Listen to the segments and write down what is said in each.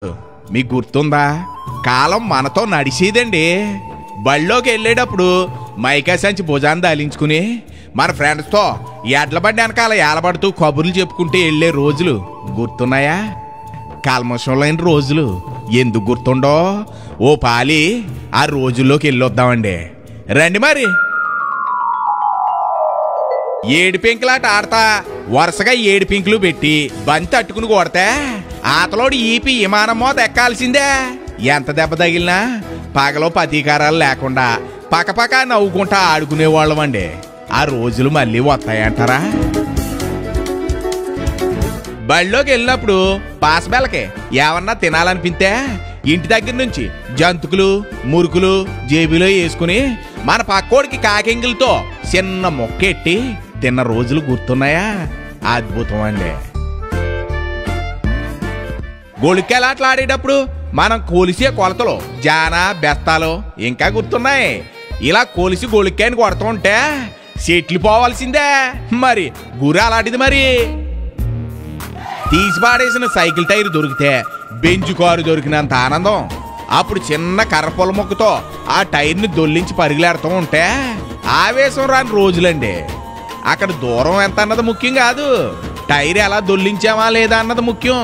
మీకు గుర్తుందా? కాలం మనతో నడిచేదండి. బళ్ళోకి వెళ్ళేటప్పుడు మైకా సంచి భుజాన్ని దాలించుకుని మన ఫ్రెండ్స్తో ఎడ్ల బండి వెనకాల ఏలబడుతూ కబుర్లు చెప్పుకుంటే వెళ్ళే రోజులు గుర్తున్నాయా? కల్మషం లేని రోజులు ఎందుకు గుర్తుండో ఓ పాలి ఆ రోజుల్లోకి వెళ్ళొద్దామండి. రండి మరి. ఏడు పెంకులాట ఆడతా వరుసగా 7 పెంకులు పెట్టి బంతి అట్టుకుని కొడితే ఆతలోడు ఈపి విమానం మోత ఎక్కాల్సిందే. ఎంత దెబ్బ తగిలినా పగలో పతీకారాలు లేకుండా పక్కపక్క నవ్వుకుంటా ఆడుకునేవాళ్ళం అండి. ఆ రోజులు మళ్ళీ వస్తాయంటారా? బళ్ళోకి వెళ్ళినప్పుడు పాసబెల్లకి ఏమన్నా తినాలనిపిస్తే ఇంటి దగ్గర నుంచి జంతుకులు మురుకులు జేబులో వేసుకుని మన పక్కోడికి కాకింగులతో చిన్న మొక్కెట్టి తిన్న రోజులు గుర్తున్నాయా? అద్భుతం అండి. గొళికెలాట్లు ఆడేటప్పుడు మనం కొలిసే కొలతలు జానా బెస్తాలు ఇంకా గుర్తున్నాయి. ఇలా కొలిసి గొళిక్కాయని కొడుతూ ఉంటే చెట్లు పోవాల్సిందే. మరి గురి అలాంటిది. మరి తీసి పాడేసిన సైకిల్ టైర్ దొరికితే బెంచ్ కారు దొరికినంత ఆనందం. అప్పుడు చిన్న కర్రపొల మొక్కతో ఆ టైర్ని దొల్లించి పరిగెలాడుతూ ఉంటే ఆవేశం రాని రోజులండి. అక్కడ దూరం ఎంత అన్నది ముఖ్యం కాదు, టైర్ ఎలా దొల్లించామా లేదా అన్నది ముఖ్యం.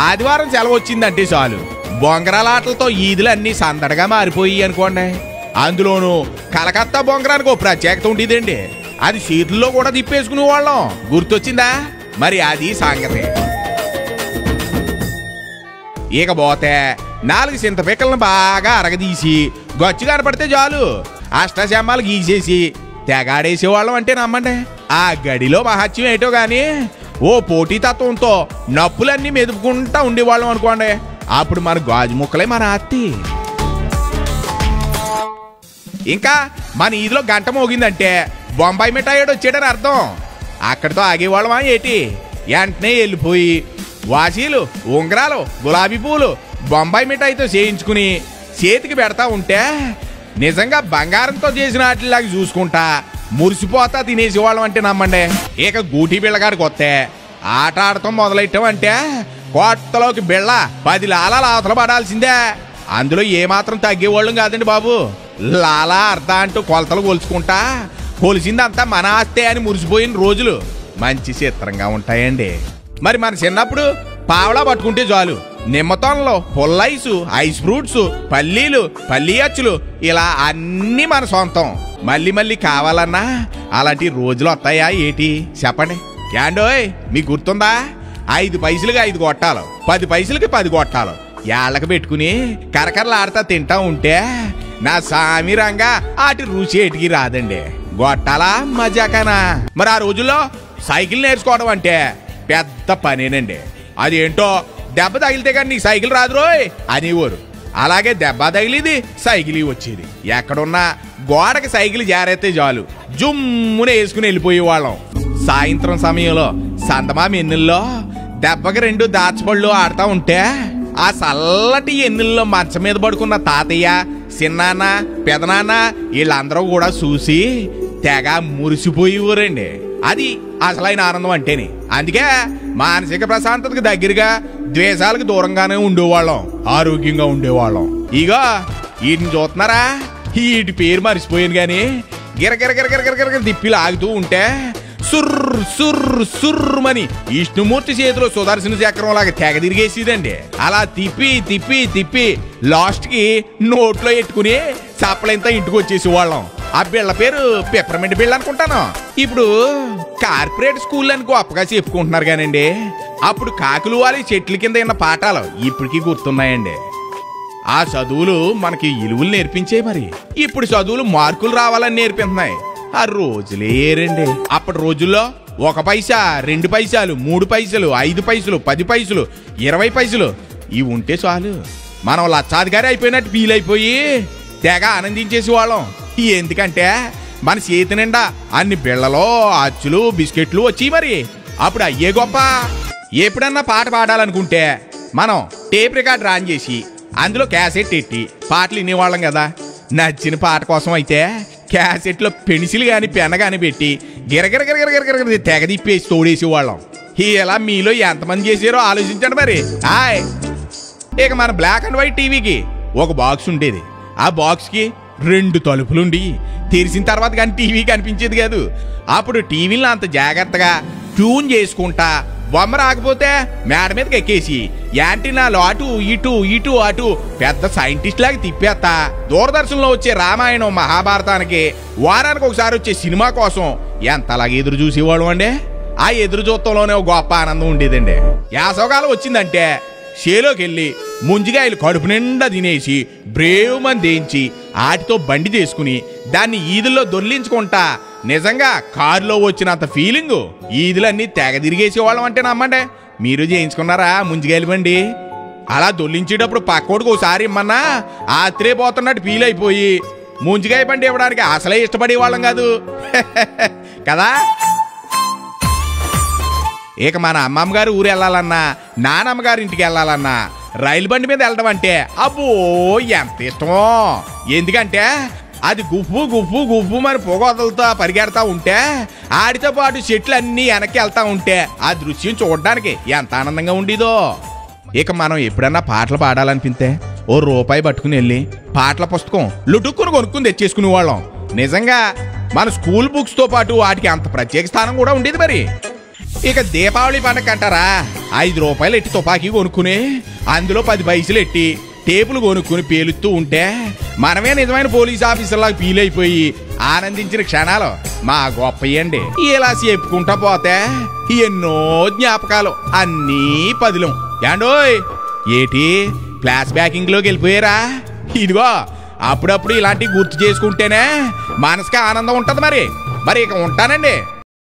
ఆదివారం సెలవు వచ్చిందంటే చాలు బొంగరాల ఆటలతో ఈదులు అన్నీ సందడిగా మారిపోయి అనుకోండి. అందులోనూ కలకత్తా బొంగరానికి ఓ ప్రత్యేకత ఉండేదండి. అది సీట్లలో కూడా తిప్పేసుకునే వాళ్ళం. గుర్తొచ్చిందా? మరి అది సంగతి. ఇకపోతే 4 చింత పిక్కలను బాగా అరగదీసి గచ్చు కనపడితే చాలు అష్టశమ్మాలు గీసేసి తెగాడేసేవాళ్ళం అంటే నమ్మండి. ఆ గడిలో మహత్యం ఏటో గాని ఓ పోటీతత్వంతో నప్పులన్నీ మెదుపుకుంటా ఉండేవాళ్ళం అనుకోండి. అప్పుడు మన గాజు ముక్కలే మన ఆత్తి. ఇంకా మన ఈదిలో గంట మోగిందంటే బొంబాయి మిఠాయిడు వచ్చాడని అర్థం. అక్కడితో ఆగేవాళ్ళమా ఏటి? వెంటనే వెళ్ళిపోయి వాసీలు ఉంగరాలు గులాబీ పూలు బొంబాయి మిఠాయితో చేయించుకుని చేతికి పెడతా ఉంటే నిజంగా బంగారంతో చేసిన వాటిలాగా చూసుకుంటా మురిసిపోతా తినేసేవాళ్ళం అంటే నమ్మండి. ఇక గూటి బిళ్ళగాడికి వస్తే ఆట ఆడటం మొదలెట్టామంటే కోట్టలోకి బిళ్ళ 10 లాలాల అవతల పడాల్సిందే. అందులో ఏమాత్రం తగ్గేవాళ్ళం కాదండి బాబు. లాలా అర్ధ అంటూ కొలతలు కొలుచుకుంటా కొలిసిందంతా మన ఆస్తే అని మురిసిపోయిన రోజులు మంచి చిత్రంగా ఉంటాయండి. మరి మన చిన్నప్పుడు పావలా పట్టుకుంటే చాలు నిమ్మతోనలో పుల్లైసు ఐస్ ఫ్రూట్స్ పల్లీలు పల్లీ అచ్చులు ఇలా అన్నీ మన సొంతం. మళ్ళీ మళ్ళీ కావాలన్నా అలాంటి రోజులు వస్తాయా ఏటి చెప్పండి? క్యాండోయ్ మీకు గుర్తుందా? 5 పైసలకి 5 గొట్టాలు 10 పైసలకి 10 గొట్టాలు ఏళ్ళకి పెట్టుకుని కరకరలు ఆడతా తింటా ఉంటే నా సామి రంగా ఆటి రుచి ఏటికి రాదండి. గొట్టాలా మజాకనా? మరి ఆ రోజుల్లో సైకిల్ నేర్చుకోవడం అంటే పెద్ద పనేనండి. అదేంటో దెబ్బ తగిలితే కానీ నీకు సైకిల్ రాదు రోయ్ అనేవారు. అలాగే దెబ్బ తగిలిది సైకిల్ వచ్చేది. ఎక్కడున్నా గోడకి సైకిల్ జారేస్తే చాలు జుమ్మునే వేసుకుని వెళ్ళిపోయేవాళ్ళం. సాయంత్రం సమయంలో సందమామి ఎన్నుల్లో దెబ్బకి 2 దాచపళ్ళు ఆడుతూ ఉంటే ఆ చల్లటి ఎన్నుల్లో మంచం మీద పడుకున్న తాతయ్య చిన్నాన్న పెదనాన్న వీళ్ళందరూ కూడా చూసి తెగ మురిసిపోయేవారండి. అది అసలైన ఆనందం అంటేనే. అందుకే మానసిక ప్రశాంతతకు దగ్గరగా ద్వేషాలకు దూరంగానే ఉండేవాళ్ళం, ఆరోగ్యంగా ఉండేవాళ్ళం. ఇగో వీటిని చూస్తున్నారా? వీటి పేరు మర్చిపోయాను గాని గిరగిరగిరగిరగిరగిర తిప్పిలు ఆగుతూ ఉంటే సుర్రు సుర్రు సుర్రుమని విష్ణుమూర్తి చేతిలో సుదర్శన చక్రం లాగా తెగ తిరిగేసేదండి. అలా తిప్పి తిప్పి తిప్పి లాస్ట్ కి నోట్లో ఎట్టుకుని చప్పలంతా ఇంటికి వచ్చేసేవాళ్ళం. ఆ బిళ్ళ పేరు పెప్పర్మెంట్ బిళ్ళ అనుకుంటాను. ఇప్పుడు కార్పొరేట్ స్కూల్ అని గొప్పగా చెప్పుకుంటున్నారు కానండి అప్పుడు కాకులు వాలి చెట్ల కింద ఉన్న పాఠాలు ఇప్పటికీ గుర్తున్నాయండి. ఆ చదువులు మనకి ఇలువలు నేర్పించే. మరి ఇప్పుడు చదువులు మార్కులు రావాలని నేర్పిస్తున్నాయి. ఆ రోజులే ఏరండి. అప్పటి రోజుల్లో 1 పైసా 2 పైసలు 3 పైసలు 5 పైసలు 10 పైసలు 20 పైసలు ఇవి ఉంటే చాలు మనం లక్షాధికారి అయిపోయినట్టు ఫీల్ అయిపోయి తెగ ఆనందించేసి వాళ్ళం. ఎందుకంటే మన చేతి నిండా అన్ని బిళ్ళలో అచ్చులు బిస్కెట్లు వచ్చి మరి అప్పుడు అయ్యే గొప్ప. ఎప్పుడన్నా పాట పాడాలనుకుంటే మనం టేప్ రికార్డ్ రాన్ చేసి అందులో క్యాసెట్ ఎట్టి పాటలు వినేవాళ్ళం కదా. నచ్చిన పాట కోసం అయితే క్యాసెట్లో పెన్సిల్ కానీ పెన్ కానీ పెట్టి గిరగిరగిరగిరగిరగిర తెగ తిప్పేసి తోడేసేవాళ్ళం. ఇలా మీలో ఎంతమంది చేసారో ఆలోచించండి మరి. హాయ్ ఇక మన బ్లాక్ అండ్ వైట్ టీవీకి ఒక బాక్స్ ఉండేది. ఆ బాక్స్కి 2 తలుపులుండి తెరిచిన తర్వాత కానీ టీవీ కనిపించేది కాదు. అప్పుడు టీవీని అంత జాగ్రత్తగా ట్యూన్ చేసుకుంటా బొమ్మ రాకపోతే మేడ మీదకి ఎక్కేసి యాంటీనాలు అటు ఇటు ఇటు అటు పెద్ద సైంటిస్ట్ లాగా తిప్పేస్తా దూరదర్శన్లో వచ్చే రామాయణం మహాభారతానికి వారానికి ఒకసారి వచ్చే సినిమా కోసం ఎంతలాగా ఎదురు చూసేవాళ్ళం అండి. ఆ ఎదురు చూడటంలోనే ఒక గొప్ప ఆనందం ఉండేదండి. యాసవకాలం వచ్చిందంటే షేలోకి వెళ్ళి ముంజిగాయలు కడుపు నిండా తినేసి బ్రేవ్ మంది దేంచి ఆటితో బండి చేసుకుని దాన్ని ఈదుల్లో దొర్లించుకుంటా నిజంగా కారులో వచ్చినంత ఫీలింగు ఈదులన్నీ తెగ తిరిగేసేవాళ్ళం అంటే నమ్మండి. మీరు చేయించుకున్నారా ముంజిగాయలు బండి? అలా దొర్లించేటప్పుడు పక్కోడికి ఒకసారి ఇమ్మన్నా ఆత్రేపోతున్నట్టు ఫీల్ అయిపోయి ముంజిగాయ బండి ఇవ్వడానికి అసలే ఇష్టపడేవాళ్ళం కాదు కదా. ఇక మన అమ్మమ్మ గారు ఊరు వెళ్ళాలన్నా నానమ్మ గారి ఇంటికి వెళ్ళాలన్నా రైలు బండి మీద వెళ్ళడం అంటే అబ్బో ఎంత ఇష్టమో. ఎందుకంటే అది గుప్పు గుప్పు గుప్పు మరి పొగొదలతో పరిగెడతా ఉంటే ఆడితో పాటు చెట్లు అన్నీ వెనక్కి వెళ్తా ఉంటే ఆ దృశ్యం చూడడానికి ఎంత ఆనందంగా ఉండేదో. ఇక మనం ఎప్పుడన్నా పాటలు పాడాలనిపిస్తే ఓ రూపాయి పట్టుకుని వెళ్ళి పాటల పుస్తకం లుటుక్కుని కొనుక్కుని తెచ్చేసుకునే వాళ్ళం. నిజంగా మన స్కూల్ బుక్స్తో పాటు వాటికి అంత ప్రత్యేక స్థానం కూడా ఉండేది. మరి ఇక దీపావళి పండగ అంటారా 5 రూపాయలు ఎట్టి తుపాకీ కొనుక్కుని అందులో 10 పైసలు ఎట్టి టేపులు కొనుక్కుని పేలుస్తూ ఉంటే మనమే నిజమైన పోలీస్ ఆఫీసర్లాగా ఫీల్ అయిపోయి ఆనందించిన క్షణాలు మా గొప్పయండి. ఇలా చెప్పుకుంటా పోతే ఎన్నో జ్ఞాపకాలు అన్నీ పదిలం. ఏండోయ్ ఏటి ఫ్లాష్ బ్యాకింగ్లోకి వెళ్ళిపోయారా? ఇదిగో అప్పుడప్పుడు ఇలాంటివి గుర్తు చేసుకుంటేనే మనసుకి ఆనందం ఉంటది. మరి ఇక ఉంటానండి.